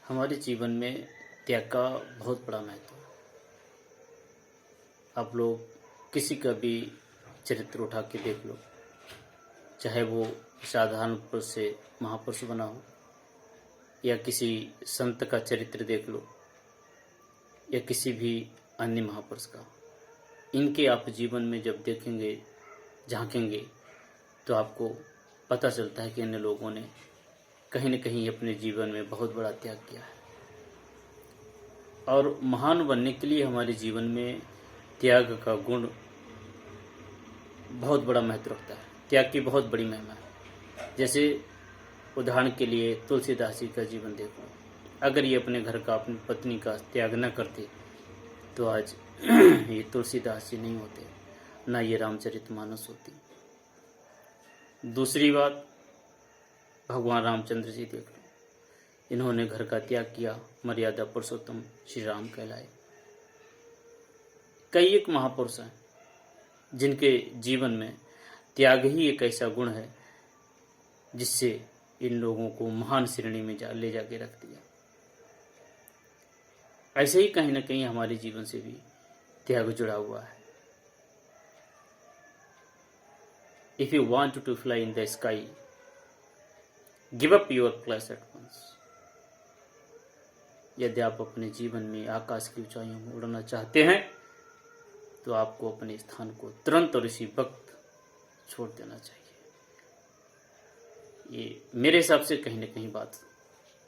हमारे जीवन में त्याग का बहुत बड़ा महत्व है। आप लोग किसी का भी चरित्र उठा के देख लो, चाहे वो साधारण पुरुष से महापुरुष बना हो, या किसी संत का चरित्र देख लो, या किसी भी अन्य महापुरुष का। इनके आप जीवन में जब देखेंगे, झांकेंगे, तो आपको पता चलता है कि इन लोगों ने कहीं न कहीं अपने जीवन में बहुत बड़ा त्याग किया है। और महान बनने के लिए हमारे जीवन में त्याग का गुण बहुत बड़ा महत्व रखता है। त्याग की बहुत बड़ी महिमा है। जैसे उदाहरण के लिए तुलसीदास जी का जीवन देखो। अगर ये अपने घर का, अपनी पत्नी का त्याग न करते तो आज ये तुलसीदास जी नहीं होते, ना ये रामचरितमानस होती। दूसरी बात, भगवान रामचंद्र जी देख लो। इन्होंने घर का त्याग किया, मर्यादा पुरुषोत्तम श्री राम कहलाए। कई एक महापुरुष हैं जिनके जीवन में त्याग ही एक ऐसा गुण है जिससे इन लोगों को महान श्रेणी में ले जाके रख दिया। ऐसे ही कहीं ना कहीं हमारे जीवन से भी त्याग जुड़ा हुआ है। If you want to fly in the sky, give up your place at once. यदि आप अपने जीवन में आकाश की ऊंचाइयों में उड़ना चाहते हैं तो आपको अपने स्थान को तुरंत और इसी वक्त छोड़ देना चाहिए। ये मेरे हिसाब से कहीं ना कहीं बात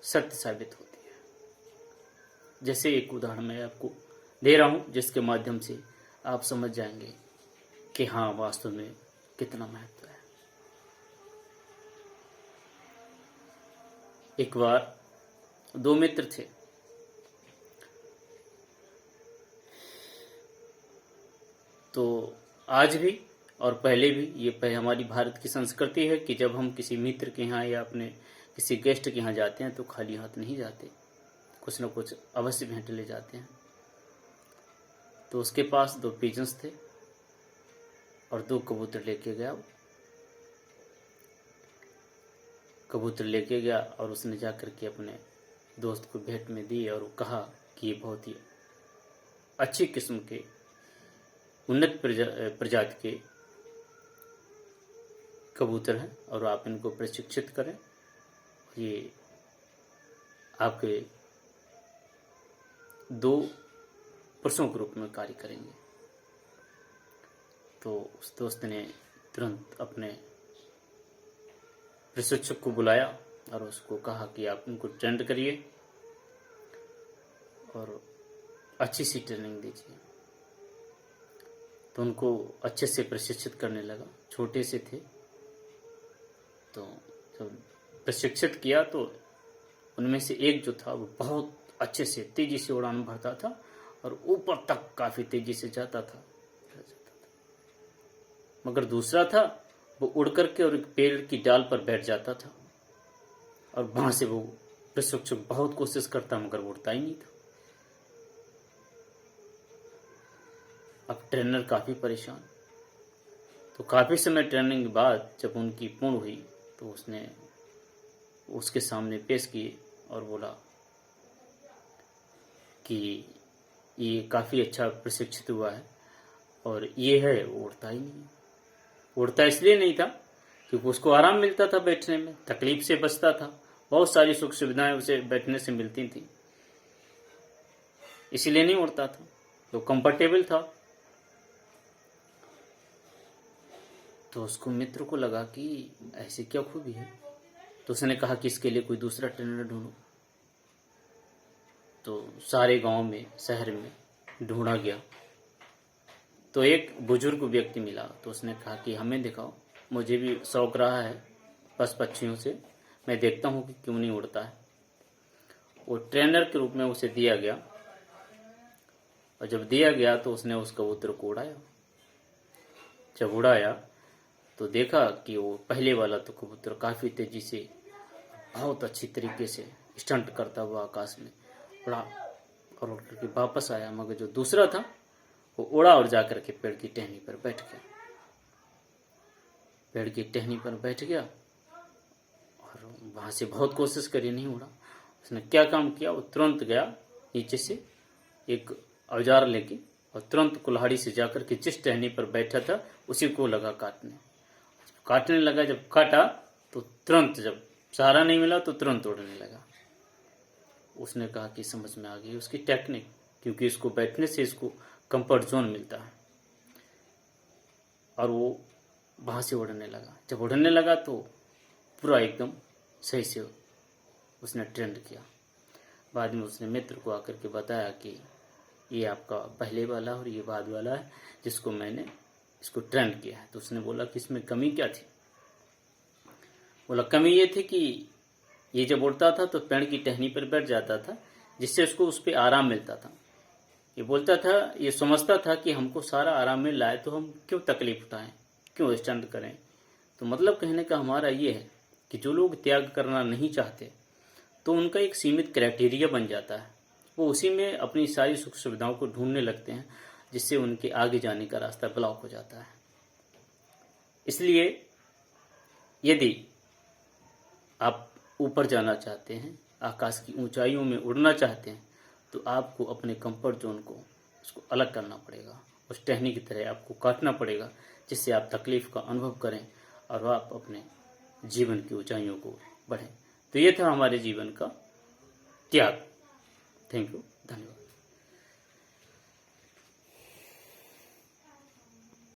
सत्य साबित होती है। जैसे एक उदाहरण मैं आपको दे रहा हूं जिसके माध्यम से आप समझ जाएंगे कि हाँ, वास्तव में कितना महत्व है। एक बार दो मित्र थे। तो आज भी और पहले भी ये हमारी भारत की संस्कृति है कि जब हम किसी मित्र के यहाँ या अपने किसी गेस्ट के यहाँ जाते हैं तो खाली हाथ नहीं जाते, कुछ न कुछ अवश्य भेंट ले जाते हैं। तो उसके पास दो पिजन्स थे और दो कबूतर लेके गया। कबूतर लेके गया और उसने जाकर के अपने दोस्त को भेंट में दी और कहा कि ये बहुत ही अच्छी किस्म के उन्नत प्रजाति के कबूतर हैं और आप इनको प्रशिक्षित करें, ये आपके दो पुरुषों के रूप में कार्य करेंगे। तो उस दोस्त ने तुरंत अपने प्रशिक्षक को बुलाया और उसको कहा कि आप इनको ट्रेंड करिए और अच्छी सी ट्रेनिंग दीजिए। तो उनको अच्छे से प्रशिक्षित करने लगा। छोटे से थे, तो जब प्रशिक्षित किया तो उनमें से एक जो था वो बहुत अच्छे से तेजी से उड़ान भरता था और ऊपर तक काफी तेजी से जाता था। मगर दूसरा था वो उड़ करके और एक पेड़ की डाल पर बैठ जाता था और वहां से वो प्रशिक्षक बहुत कोशिश करता मगर उड़ता ही नहीं था। अब ट्रेनर काफी परेशान। तो काफी समय ट्रेनिंग के बाद जब उनकी पूर्ण हुई तो उसने उसके सामने पेश किए और बोला कि ये काफी अच्छा प्रशिक्षित हुआ है और ये है वो उड़ता ही नहीं। उड़ता इसलिए नहीं था क्योंकि उसको आराम मिलता था बैठने में, तकलीफ से बचता था, बहुत सारी सुख सुविधाएं उसे बैठने से मिलती थी, इसीलिए नहीं उड़ता था, तो कंफर्टेबल था। तो उसको मित्र को लगा कि ऐसी क्या खूबी है। तो उसने कहा कि इसके लिए कोई दूसरा ट्रेनर ढूंढो। तो सारे गांव में, शहर में ढूंढा गया तो एक बुजुर्ग व्यक्ति मिला। तो उसने कहा कि हमें दिखाओ, मुझे भी शौक रहा है पशु पक्षियों से, मैं देखता हूँ कि क्यों नहीं उड़ता है। वो ट्रेनर के रूप में उसे दिया गया और जब दिया गया तो उसने उस कबूतर को उड़ाया। जब उड़ाया तो देखा कि वो पहले वाला तो कबूतर काफी तेजी से बहुत अच्छी तरीके से स्टंट करता हुआ आकाश में उड़ा और उड़ करके वापस आया। मगर जो दूसरा था वो उड़ा और जाकर के पेड़ की टहनी पर बैठ गया। पेड़ की टहनी पर बैठ गया और वहां से बहुत कोशिश करी, नहीं उड़ा। उसने क्या काम किया, वो तुरंत गया नीचे से एक औजार लेके और तुरंत कुल्हाड़ी से जाकर के जिस टहनी पर बैठा था उसी को लगा काटने लगा। जब काटा तो तुरंत, जब सहारा नहीं मिला तो तुरंत उड़ने लगा। उसने कहा कि समझ में आ गई उसकी टेक्निक, क्योंकि इसको बैठने से इसको कंफर्ट जोन मिलता है, और वो वहाँ से उड़ने लगा। जब उड़ने लगा तो पूरा एकदम सही से उसने ट्रेंड किया। बाद में उसने मित्र को आकर के बताया कि ये आपका पहले वाला और ये बाद वाला है जिसको मैंने इसको ट्रेंड किया है। तो उसने बोला कि इसमें कमी क्या थी? बोला कमी ये थी कि ये जब उड़ता था तो पेड़ की टहनी पर बैठ जाता था, जिससे उसको उस पर आराम मिलता था। ये बोलता था, ये समझता था कि हमको सारा आराम मिल रहा है तो हम क्यों तकलीफ उठाएं, क्यों स्टंट करें। तो मतलब कहने का हमारा ये है कि जो लोग त्याग करना नहीं चाहते तो उनका एक सीमित क्राइटेरिया बन जाता है, वो उसी में अपनी सारी सुख सुविधाओं को ढूंढने लगते हैं, जिससे उनके आगे जाने का रास्ता ब्लॉक हो जाता है। इसलिए यदि आप ऊपर जाना चाहते हैं, आकाश की ऊंचाइयों में उड़ना चाहते हैं, तो आपको अपने कंफर्ट जोन को उसको अलग करना पड़ेगा। उस टहनी की तरह आपको काटना पड़ेगा, जिससे आप तकलीफ का अनुभव करें और आप अपने जीवन की ऊंचाइयों को बढ़ें। तो ये था हमारे जीवन का त्याग। थैंक यू, धन्यवाद।